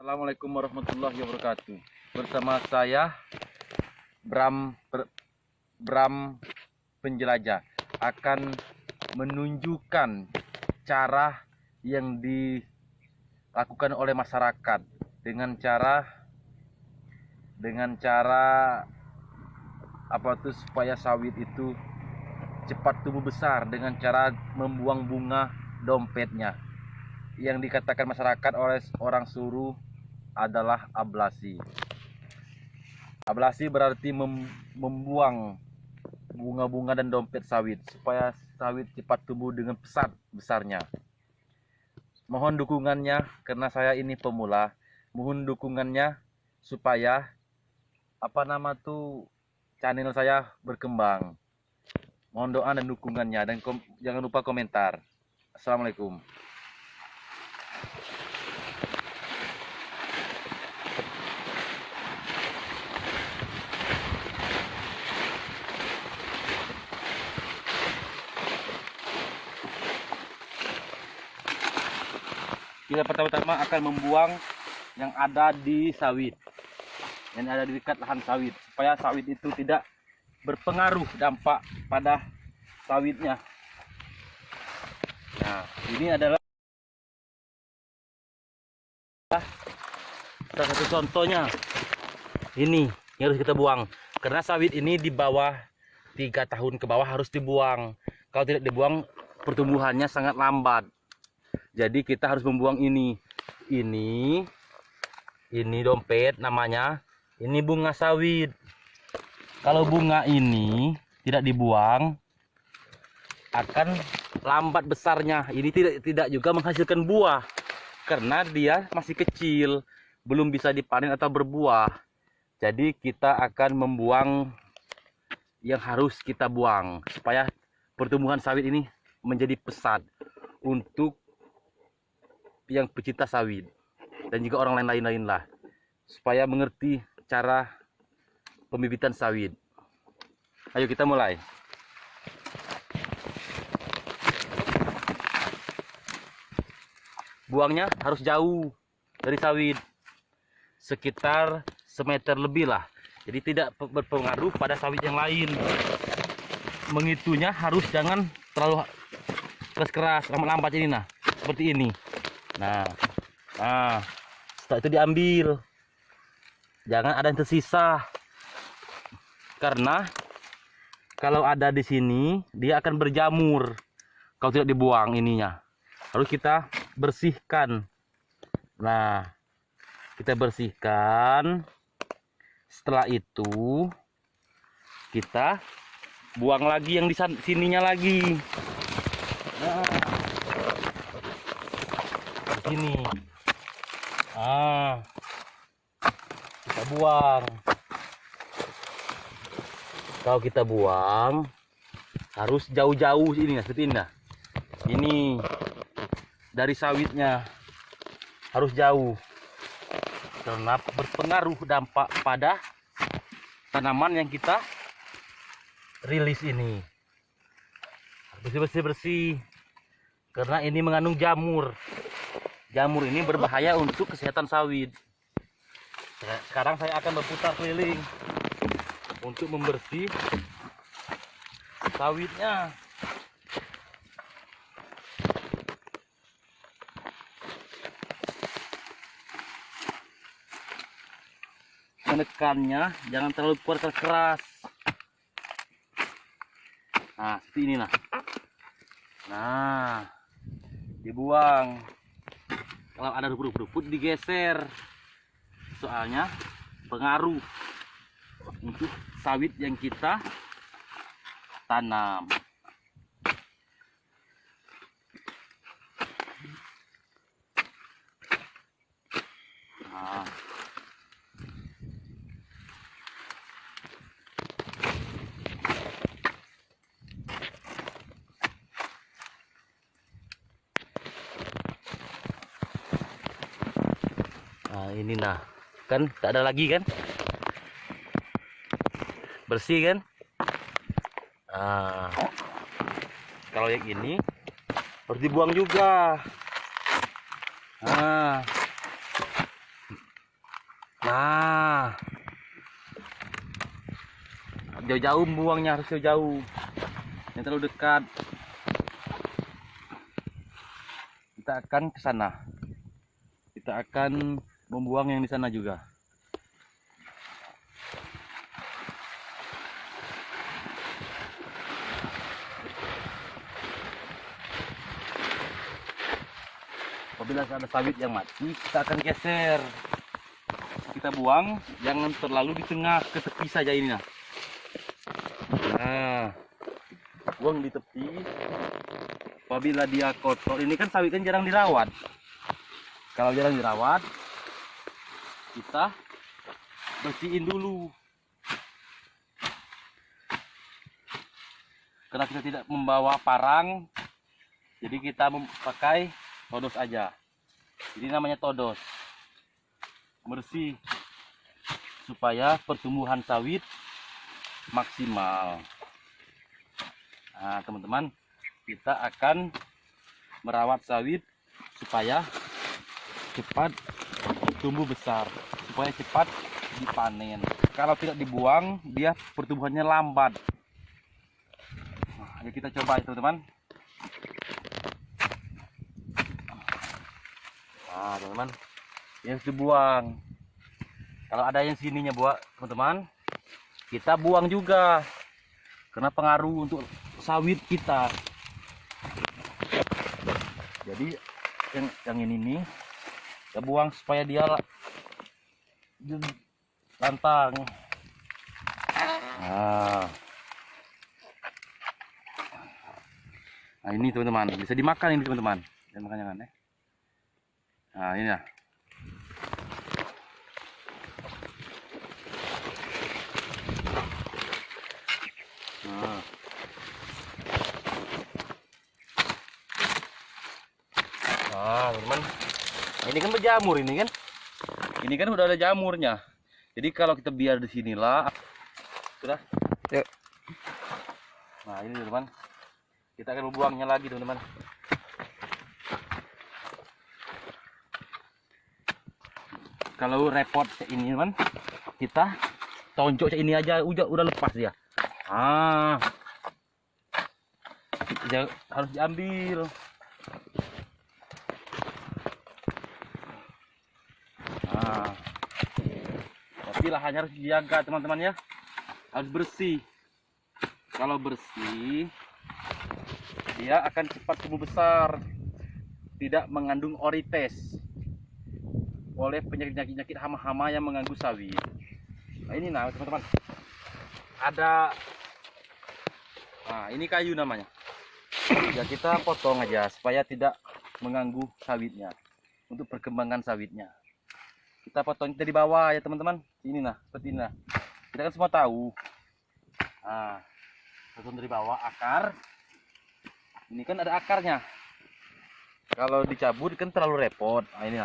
Assalamualaikum warahmatullahi wabarakatuh. Bersama saya Bram Penjelajah akan menunjukkan cara yang dilakukan oleh masyarakat dengan cara apa tuh supaya sawit itu cepat tumbuh besar dengan cara membuang bunga dompetnya. Yang dikatakan masyarakat oleh orang Suru adalah ablasi. Ablasi berarti membuang bunga-bunga dan dompet sawit supaya sawit cepat tumbuh dengan pesat besarnya. Mohon dukungannya karena saya ini pemula. Mohon dukungannya supaya channel saya berkembang. Mohon doa dan dukungannya dan jangan lupa komentar. Assalamualaikum. Kita pertama-tama akan membuang yang ada di sawit, yang ada di dekat lahan sawit, supaya sawit itu tidak berpengaruh dampak pada sawitnya. Nah, ini adalah salah satu contohnya. Ini yang harus kita buang, karena sawit ini di bawah 3 tahun ke bawah harus dibuang. Kalau tidak dibuang, pertumbuhannya sangat lambat. Jadi kita harus membuang ini dompet namanya, ini bunga sawit. Kalau bunga ini tidak dibuang akan lambat besarnya. Ini tidak juga menghasilkan buah karena dia masih kecil, belum bisa dipanen atau berbuah. Jadi kita akan membuang yang harus kita buang supaya pertumbuhan sawit ini menjadi pesat untuk yang pecinta sawit dan juga orang lain lah, supaya mengerti cara pembibitan sawit. Ayo kita mulai. Buangnya harus jauh dari sawit, sekitar semeter lebih lah, jadi tidak berpengaruh pada sawit yang lain. Mengitunya harus jangan terlalu keras, lambat ini, nah seperti ini. Nah, setelah itu diambil, jangan ada yang tersisa, karena kalau ada di sini dia akan berjamur kalau tidak dibuang ininya. Harus kita bersihkan. Nah, kita bersihkan. Setelah itu kita buang lagi yang di sininya lagi. Nah, ini kita buang. Kalau kita buang harus jauh-jauh ini, seperti ini. Ini dari sawitnya harus jauh karena berpengaruh dampak pada tanaman yang kita rilis ini. Bersih karena ini mengandung jamur. Jamur ini berbahaya untuk kesehatan sawit. Sekarang saya akan berputar keliling untuk membersih sawitnya. Menekannya jangan terlalu kuat atau keras. Nah, seperti ini nah. Nah, dibuang. Kalau ada rumput-rumput digeser, soalnya pengaruh untuk sawit yang kita tanam. Nah, ini nah, kan tak ada lagi kan, bersih kan. Nah, kalau yang ini harus dibuang juga. Nah, Nah, jauh-jauh buangnya, harus jauh-jauh, yang terlalu dekat. Kita akan ke sana. Kita akan membuang yang di sana juga. Apabila ada sawit yang mati, kita akan geser. Kita buang, jangan terlalu di tengah, ke tepi saja ini. Nah, buang di tepi. Apabila dia kotor, ini kan sawit kan jarang dirawat. Kalau jarang dirawat, kita bersihin dulu. Karena kita tidak membawa parang, jadi kita memakai todos aja. Ini namanya todos. Bersih supaya pertumbuhan sawit maksimal. Nah, teman-teman, kita akan merawat sawit supaya cepat tumbuh besar, supaya cepat dipanen. Kalau tidak dibuang, dia pertumbuhannya lambat. Nah, kita coba ya, teman-teman. Nah, teman-teman, yang harus dibuang. Kalau ada yang sininya buat teman-teman, kita buang juga, karena pengaruh untuk sawit kita. Jadi yang ini nih kita buang supaya dia lantang. Nah ini teman-teman, bisa dimakan ini teman-teman. Dan makan jangan ya. Nah ini ya. Nah teman-teman, ini kan berjamur ini kan. Ini kan udah ada jamurnya. Jadi kalau kita biar di sinilah, sudah. Yuk. Nah ini teman-teman, kita akan membuangnya lagi teman-teman. Kalau repot ini teman, kita tonjok ini aja udah lepas dia. Harus diambil. Tapi lahannya harus dijaga teman-teman ya, harus bersih. Kalau bersih, dia akan cepat tumbuh besar, tidak mengandung orites oleh penyakit-penyakit hama-hama yang mengganggu sawit. Nah ini teman-teman, ada, nah ini kayu namanya. Ya kita potong aja supaya tidak mengganggu sawitnya, untuk perkembangan sawitnya. Kita potong dari bawah ya teman-teman. Ini seperti ini. Kita kan semua tahu. Nah, potong dari bawah akar. Ini kan ada akarnya. Kalau dicabut kan terlalu repot. Nah ini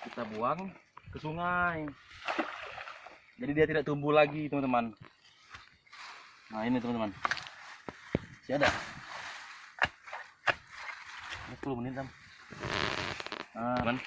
kita buang ke sungai. Jadi dia tidak tumbuh lagi teman-teman. Nah ini teman-teman. Masih ada. 10 menit teman. Nah, teman.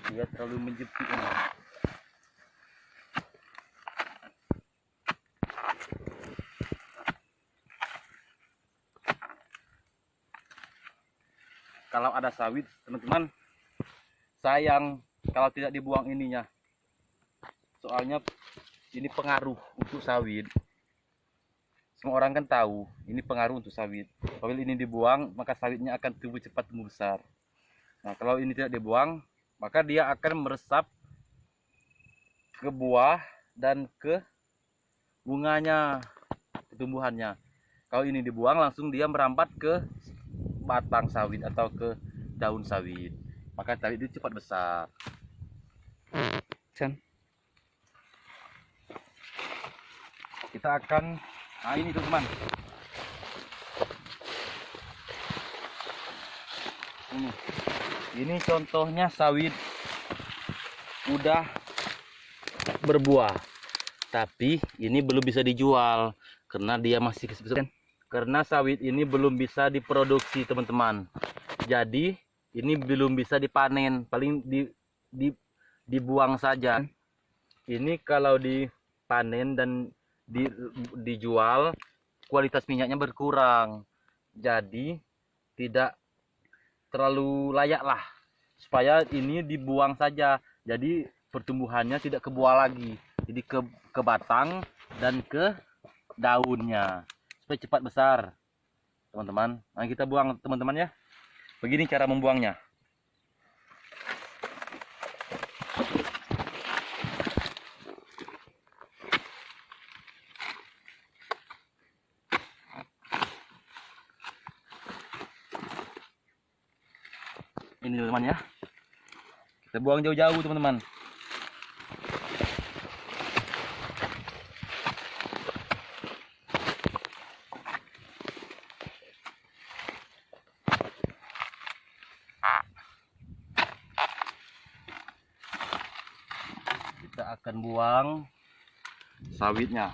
Dia terlalu menjepit ini. Kalau ada sawit teman-teman, sayang kalau tidak dibuang ininya. Soalnya ini pengaruh untuk sawit. Semua orang kan tahu ini pengaruh untuk sawit. Apabila ini dibuang, maka sawitnya akan tumbuh cepat, tumbuh besar. Nah kalau ini tidak dibuang, maka dia akan meresap ke buah dan ke bunganya, pertumbuhannya. Kalau ini dibuang, langsung dia merambat ke batang sawit atau ke daun sawit, maka sawit itu cepat besar. Kita akan, nah ini teman-teman, ini contohnya sawit udah berbuah. Tapi ini belum bisa dijual karena dia masih karena sawit ini belum bisa diproduksi, teman-teman. Jadi ini belum bisa dipanen, paling dibuang saja. Ini kalau dipanen dan dijual, kualitas minyaknya berkurang. Jadi tidak terlalu layak lah, supaya ini dibuang saja. Jadi pertumbuhannya tidak ke buah lagi, jadi ke batang dan ke daunnya, supaya cepat besar, teman-teman. Nah, kita buang, teman-teman ya. Begini cara membuangnya. Ini teman-teman ya. Kita buang jauh-jauh, teman-teman. Kita akan buang sawitnya.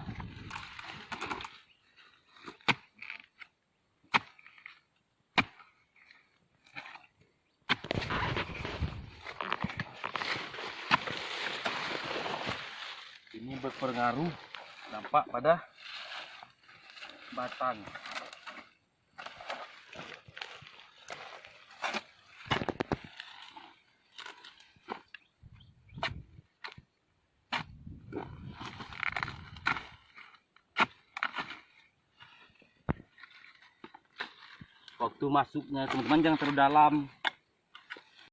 Ini berpengaruh dampak pada batang. Waktu masuknya, teman-teman, jangan terlalu dalam.